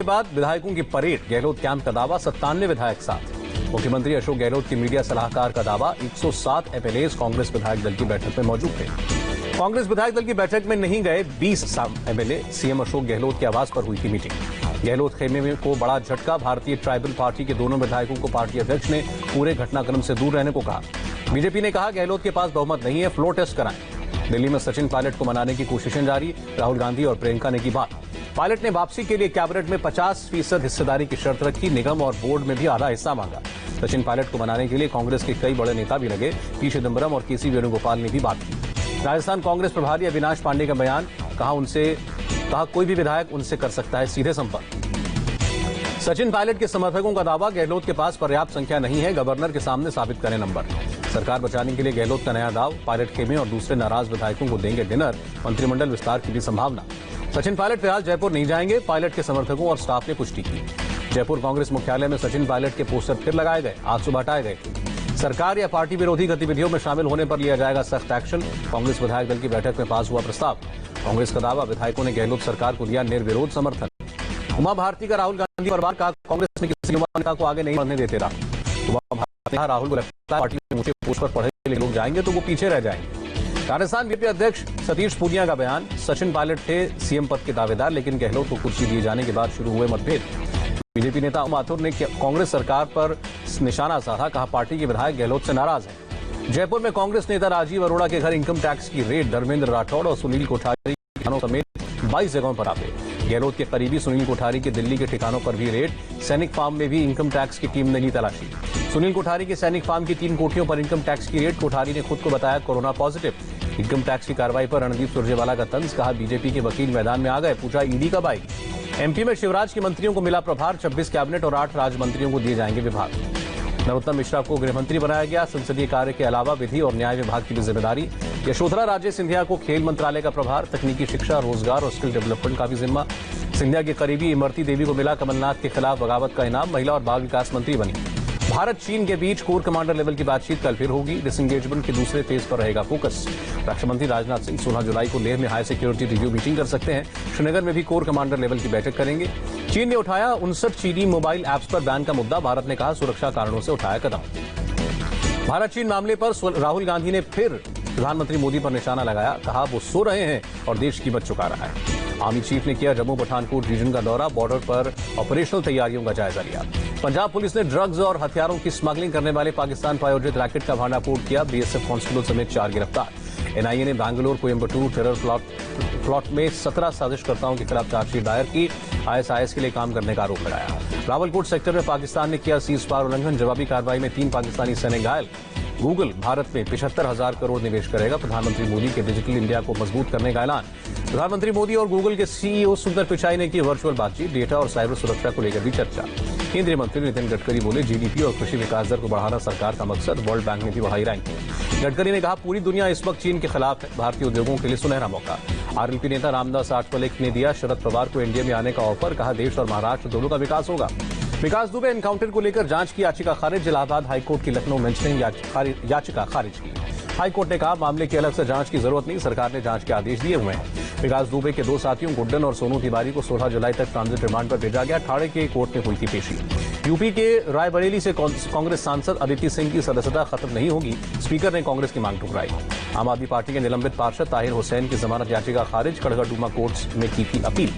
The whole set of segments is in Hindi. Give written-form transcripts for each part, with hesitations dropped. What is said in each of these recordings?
बाद विधायकों की परेड, गहलोत कैंप का दावा, 97 विधायक साथ। मुख्यमंत्री अशोक गहलोत के मीडिया सलाहकार का दावा, 107 एमएलए कांग्रेस विधायक दल की बैठक में मौजूद थे। कांग्रेस विधायक दल की बैठक में नहीं गए 20 एमएलए। सीएम अशोक गहलोत के आवास पर हुई थी मीटिंग। गहलोत खेमे को बड़ा झटका, भारतीय ट्राइबल पार्टी के दोनों विधायकों को पार्टी अध्यक्ष ने पूरे घटनाक्रम से दूर रहने को कहा। बीजेपी ने कहा गहलोत के पास बहुमत नहीं है, फ्लो टेस्ट कराएं। दिल्ली में सचिन पायलट को मनाने की कोशिशें जारी, राहुल गांधी और प्रियंका ने की बात। पायलट ने वापसी के लिए कैबिनेट में 50% हिस्सेदारी की शर्त रखी, निगम और बोर्ड में भी आधा हिस्सा मांगा। सचिन पायलट को मनाने के लिए कांग्रेस के कई बड़े नेता भी लगे, पी चिदंबरम और केसी वेणुगोपाल ने भी बात की। राजस्थान कांग्रेस प्रभारी अविनाश पांडे का बयान, कहा कोई भी विधायक उनसे कर सकता है सीधे संपर्क। सचिन पायलट के समर्थकों का दावा, गहलोत के पास पर्याप्त संख्या नहीं है, गवर्नर के सामने साबित करें नंबर। सरकार बचाने के लिए गहलोत का नया दाव, पायलट खेमे और दूसरे नाराज विधायकों को देंगे डिनर, मंत्रिमंडल विस्तार की भी संभावना। सचिन पायलट फिलहाल जयपुर नहीं जाएंगे, पायलट के समर्थकों और स्टाफ ने पुष्टि की। जयपुर कांग्रेस मुख्यालय में सचिन पायलट के पोस्टर फिर लगाए गए, आज सुबह हटाए गए थे। सरकार या पार्टी विरोधी गतिविधियों में शामिल होने पर लिया जाएगा सख्त एक्शन, कांग्रेस विधायक दल की बैठक में पास हुआ प्रस्ताव। कांग्रेस का दावा, विधायकों ने गहलोत सरकार को दिया निर्विरोध समर्थन। उमा भारती का राहुल गांधी पर वार, कहा कांग्रेस ने किसी युवा नेता को आगे नहीं बढ़ने देते रहा। उमा भारती ने राहुल को लगता है पार्टी में ऊंचे पोस्ट पर पढ़े लिखे लोग जाएंगे तो वो पीछे रह जाएंगे। राजस्थान बीजेपी अध्यक्ष सतीश पूनिया का बयान, सचिन पायलट थे सीएम पद के दावेदार, लेकिन गहलोत को कुर्सी दिए जाने के बाद शुरू हुए मतभेद। बीजेपी नेता माथुर ने कांग्रेस सरकार पर निशाना साधा, कहा पार्टी के विधायक गहलोत से नाराज हैं। जयपुर में कांग्रेस नेता राजीव अरोड़ा के घर इनकम टैक्स की रेड, धर्मेंद्र राठौड़ और सुनील कोठारी के ठिकानों समेत 22 जगहों पर आते। गहलोत के करीबी सुनील कोठारी के दिल्ली के ठिकानों पर भी रेड, सैनिक फार्म में भी इनकम टैक्स की टीम ने ली तलाशी। सुनील कोठारी के सैनिक फार्म की 3 कोठियों पर इनकम टैक्स की रेड, कोठारी ने खुद को बताया कोरोना पॉजिटिव। इनकम टैक्स की कार्रवाई पर रणदीप सुरजेवाला का तंज, कहा बीजेपी के वकील मैदान में आ गए, पूछा ईडी कब आएगी। एमपी में शिवराज के मंत्रियों को मिला प्रभार, 26 कैबिनेट और 8 राज्य मंत्रियों को दिए जाएंगे विभाग। नरोत्तम मिश्रा को गृहमंत्री बनाया गया, संसदीय कार्य के अलावा विधि और न्याय विभाग की भी जिम्मेदारी। यशोधरा राजे सिंधिया को खेल मंत्रालय का प्रभार, तकनीकी शिक्षा, रोजगार और स्किल डेवलपमेंट का भी जिम्मा। सिंधिया के करीबी इमरती देवी को मिला कमलनाथ के खिलाफ बगावत का इनाम, महिला और बाल विकास मंत्री बनी। भारत चीन के बीच कोर कमांडर लेवल की बातचीत कल फिर होगी, डिसएंगेजमेंट के दूसरे फेज पर रहेगा फोकस। रक्षा मंत्री राजनाथ सिंह 16 जुलाई को लेह में हाई सिक्योरिटी रिव्यू मीटिंग कर सकते हैं, श्रीनगर में भी कोर कमांडर लेवल की बैठक करेंगे। चीन ने उठाया 59 चीनी मोबाइल ऐप्स पर बैन का मुद्दा, भारत ने कहा सुरक्षा कारणों से उठाया कदम। भारत चीन मामले पर राहुल गांधी ने फिर प्रधानमंत्री मोदी पर निशाना लगाया, कहा वो सो रहे हैं और देश कीमत चुका रहा है। आर्मी चीफ ने किया जम्मू पठानकोट रीजन का दौरा, बॉर्डर पर ऑपरेशनल तैयारियों का जायजा लिया। पंजाब पुलिस ने ड्रग्स और हथियारों की स्मगलिंग करने वाले पाकिस्तान प्रायोजित रैकेट का भांडाफोड़ किया, बीएसएफ कांस्टेबल समेत 4 गिरफ्तार। एनआईए ने बैंगलोर कोयम्बटूर टेरर प्लॉट में 17 साजिशकर्ताओं के खिलाफ चार्जशीट दायर की, आईएसआईएस के लिए काम करने का आरोप लगाया। रावलकोट सेक्टर में पाकिस्तान ने किया सीज फायर उल्लंघन, जवाबी कार्रवाई में 3 पाकिस्तानी सैनिक घायल। गूगल भारत में 75,000 करोड़ निवेश करेगा, प्रधानमंत्री मोदी के डिजिटल इंडिया को मजबूत करने का ऐलान। प्रधानमंत्री मोदी और गूगल के सीईओ सुंदर पिचाई ने की वर्चुअल बातचीत, डेटा और साइबर सुरक्षा को लेकर भी चर्चा। केंद्रीय मंत्री नितिन गडकरी बोले जीडीपी और कृषि विकास दर को बढ़ाना सरकार का मकसद, वर्ल्ड बैंक ने भी बढ़ाई रैंकिंग। गडकरी ने कहा पूरी दुनिया इस वक्त चीन के खिलाफ है, भारतीय उद्योगों के लिए सुनहरा मौका। आरएलपी नेता रामदास आठवले ने दिया शरद पवार को एनडीए में आने का ऑफर, कहा देश और महाराष्ट्र दोनों का विकास होगा। विकास दुबे एनकाउंटर को लेकर जांच की याचिका खारिज, इलाहाबाद हाईकोर्ट की लखनऊ बेंच ने याचिका खारिज की। हाईकोर्ट ने कहा मामले की अलग से जांच की जरूरत नहीं, सरकार ने जांच के आदेश दिए हुए हैं। विकास दुबे के 2 साथियों गुड्डन और सोनू तिवारी को 16 जुलाई तक ट्रांजिट रिमांड पर भेजा गया, ठाणे के कोर्ट में हुई थी पेशी। यूपी के रायबरेली से कांग्रेस सांसद अदिति सिंह की सदस्यता खत्म नहीं होगी, स्पीकर ने कांग्रेस की मांग ठुकराई। आम आदमी पार्टी के निलंबित पार्षद ताहिर हुसैन की जमानत याचिका खारिज, कड़गड़डूमा कोर्ट में की थी अपील।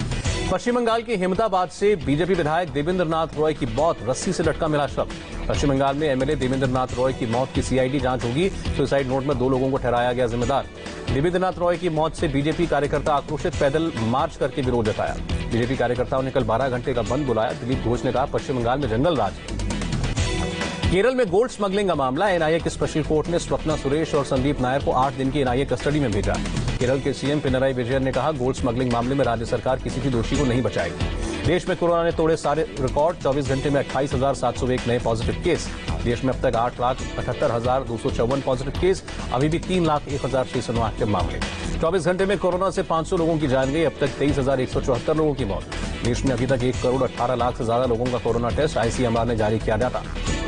पश्चिम बंगाल के अहमदाबाद से बीजेपी विधायक देवेंद्र नाथ रॉय की मौत, रस्सी से लटका मिला शव। पश्चिम बंगाल में एमएलए देवेंद्र नाथ रॉय की मौत की सीआईडी जांच होगी, सुसाइड नोट में 2 लोगों को ठहराया गया जिम्मेदार। देवेंद्र नाथ रॉय की मौत से बीजेपी कार्यकर्ता आक्रोशित, पैदल मार्च करके विरोध जताया। बीजेपी कार्यकर्ताओं ने कल 12 घंटे का बंद बुलाया। दिलीप घोष ने कहा पश्चिम बंगाल में जंगल राज है। केरल में गोल्ड स्मगलिंग का मामला, एनआईए की स्पेशल कोर्ट ने स्वप्ना सुरेश और संदीप नायर को 8 दिन की एनआईए कस्टडी में भेजा। केरल के सीएम पिनराई विजयन ने कहा गोल्ड स्मगलिंग मामले में राज्य सरकार किसी भी दोषी को नहीं बचाएगी। देश में कोरोना ने तोड़े सारे रिकॉर्ड, 24 घंटे में 28,701 नए पॉजिटिव केस। देश में अब तक 8,78,254 पॉजिटिव केस, अभी भी 3,01,609 एक्टिव मामले। 24 घंटे में कोरोना से 500 लोगों की जान गई, अब तक 23,174 लोगों की मौत। देश में अभी तक 1,18,00,000 से ज्यादा लोगों का कोरोना टेस्ट आईसीएमआर ने जारी किया डाटा।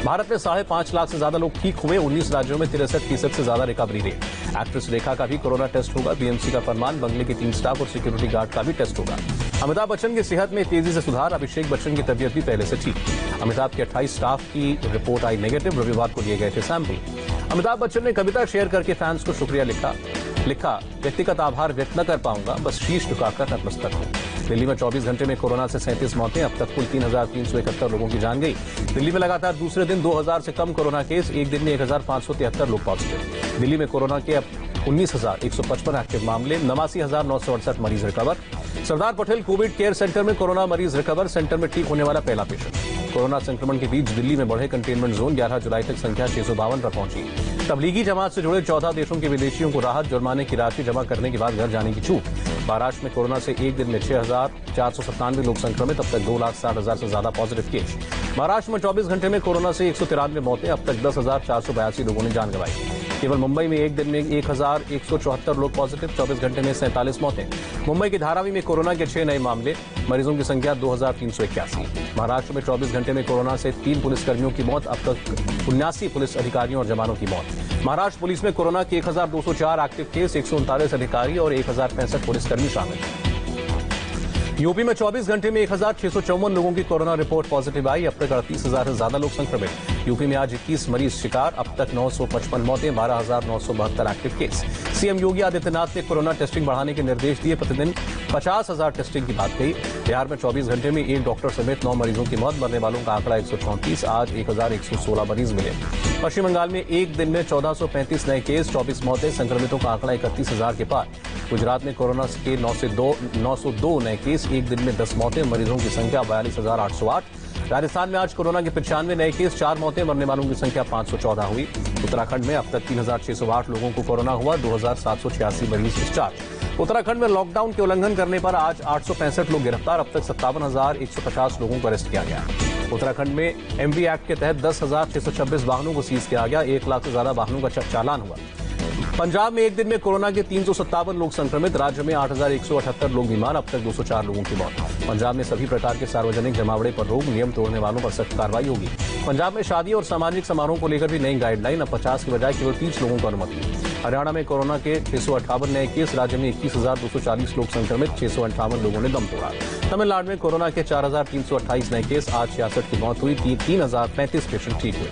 भारत में 5.5 लाख से ज्यादा लोग ठीक हुए, 19 राज्यों में 63% से ज्यादा रिकवरी रेट। एक्ट्रेस रेखा का भी कोरोना टेस्ट होगा, बीएमसी का फरमान, बंगले के 3 स्टाफ और सिक्योरिटी गार्ड का भी टेस्ट होगा। अमिताभ बच्चन की सेहत में तेजी से सुधार, अभिषेक बच्चन की तबीयत भी पहले से ठीक। अमिताभ के 28 स्टाफ की रिपोर्ट आई नेगेटिव, रविवार को लिए गए थे सैंपल। अमिताभ बच्चन ने कविता शेयर करके फैंस को शुक्रिया लिखा व्यक्तिगत आभार व्यक्त न कर पाऊंगा, बस शीश झुकाकर नतमस्तक हूं। दिल्ली में 24 घंटे में कोरोना से 37 मौतें, अब तक कुल 3,371 लोगों की जान गई। दिल्ली में लगातार दूसरे दिन 2,000 से कम कोरोना केस, एक दिन में 1,573 लोग पॉजिटिव। दिल्ली में कोरोना के अब 19,155 एक्टिव मामले, 89,968 मरीज recover. Sardar Patel Covid care centre में कोरोना मरीज रिकवर, सेंटर में ठीक होने वाला पहला पेशेंट। कोरोना संक्रमण के बीच दिल्ली में बढ़े कंटेनमेंट जोन, 11 जुलाई तक संख्या 652 पर पहुंची। तबलीगी जमात से जुड़े 14 देशों के विदेशियों को राहत, जुर्माने की राशि जमा करने के बाद घर जाने की छूट। महाराष्ट्र में कोरोना से एक दिन में 6,497 लोग संक्रमित, अब तक 2,60,000 से ज्यादा पॉजिटिव केस। महाराष्ट्र में 24 घंटे में कोरोना से 193 मौतें, अब तक 10,482 लोगों ने जान गंवाई। केवल मुंबई में एक दिन में 1,174 लोग पॉजिटिव, 24 घंटे में 47 मौतें। मुंबई के धारावी में कोरोना के 6 नए मामले, मरीजों की संख्या 2,381। महाराष्ट्र में 24 घंटे में कोरोना से 3 पुलिसकर्मियों की मौत, अब तक 79 पुलिस अधिकारियों और जवानों की मौत। महाराष्ट्र पुलिस में कोरोना के 1,204 एक्टिव केस, 139 अधिकारी और 1,065 पुलिसकर्मी शामिल। यूपी में 24 घंटे में 1,654 लोगों की कोरोना रिपोर्ट पॉजिटिव आई, अब तक 38,000 से ज्यादा लोग संक्रमित। यूपी में आज 21 मरीज शिकार, अब तक 955 मौतें, 12,972 active case. CM Yogi Adityanath ने कोरोना टेस्टिंग बढ़ाने के निर्देश दिए, प्रतिदिन 50,000 टेस्टिंग की बात कही। बिहार में 24 घंटे में एक डॉक्टर समेत 9 मरीजों की मौत, मरने वालों का आंकड़ा 134, आज 1,116 मरीज मिले। पश्चिम बंगाल में एक दिन में 1,435 नए केस, 24 मौतें, संक्रमितों का आंकड़ा 31,000 के पार। गुजरात में कोरोना के 902 नए केस, एक दिन में 10 मौतें, मरीजों की संख्या 42,808। राजस्थान में आज कोरोना के 95 नए केस, 4 मौतें, मरने वालों की संख्या 514 हुई। उत्तराखंड में अब तक 3,608 लोगों को कोरोना हुआ, 2,786 मरीज डिस्चार्ज। उत्तराखंड में लॉकडाउन के उल्लंघन करने पर आज 865 लोग गिरफ्तार, अब तक 57,150 लोगों को अरेस्ट किया गया। उत्तराखंड में एमवी एक्ट के तहत 10,626 वाहनों को सीज किया गया, 1 लाख से ज्यादा वाहनों का चालान हुआ। पंजाब में एक दिन में कोरोना के 357 लोग संक्रमित, राज्य में 8,178 लोग बीमार, अब तक 204 लोगों की मौत। पंजाब में सभी प्रकार के सार्वजनिक जमावड़े पर रोक, नियम तोड़ने वालों पर सख्त कार्रवाई होगी। पंजाब में शादी और सामाजिक समारोह को लेकर भी नई गाइडलाइन, अब 50 की बजाय केवल 30 लोगों को अनुमति। हरियाणा में कोरोना के 658 नए केस, राज्य में 21,240 लोग संक्रमित, 658 लोगों ने दम तोड़ा। तमिलनाडु में कोरोना के 4,328 नए केस, आज 66 की मौत हुई, 3,035 पेशेंट ठीक हुए।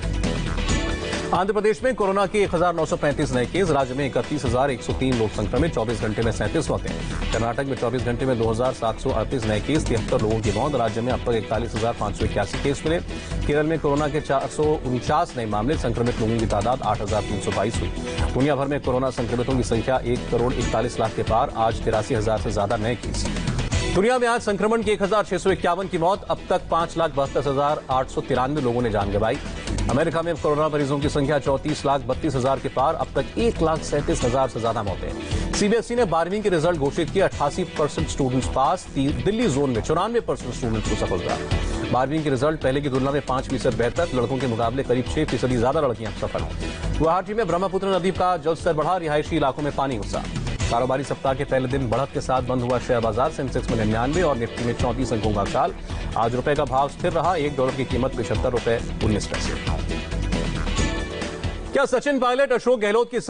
आंध्र प्रदेश में कोरोना के 1,935 नए केस, राज्य में 31,103 लोग संक्रमित, 24 घंटे में 37 मौतें। कर्नाटक में 24 घंटे में 2,738 नए केस, 73 लोगों की मौत, राज्य में अब तक 41,581 केस मिले। केरल में कोरोना के 449 नए मामले, संक्रमित लोगों की तादाद 8,322 हुई। दुनिया भर में कोरोना संक्रमितों की संख्या 1,41,00,000 के पार, आज 83,000 से ज्यादा नए केस। दुनिया में आज संक्रमण की 1,651 की मौत, अब तक 5,72,893 लोगों ने जान गंवाई। अमेरिका में कोरोना मरीजों की संख्या 34,32,000 के पार, अब तक 1,37,000 से ज्यादा मौतें। सीबीएसई ने 12वीं के रिजल्ट घोषित किए, 88% स्टूडेंट्स पास, दिल्ली जोन में 94% स्टूडेंट्स को सफलता। 12वीं के रिजल्ट पहले की तुलना में 5% बेहतर, लड़कों के मुकाबले करीब 6% ज्यादा लड़कियां सफल। गुवाहाटी में ब्रह्मपुत्र नदी का जलस्तर बढ़ा, रिहायशी इलाकों में पानी घुसा। कारोबारी सप्ताह के पहले दिन बढ़त के साथ बंद हुआ शेयर बाजार, सेंसेक्स में 99 और निफ्टी में 34 अंकों का उछाल। आज रुपए का भाव स्थिर रहा, $1 की कीमत 75 रुपए 19 पैसे। क्या सचिन पायलट अशोक गहलोत की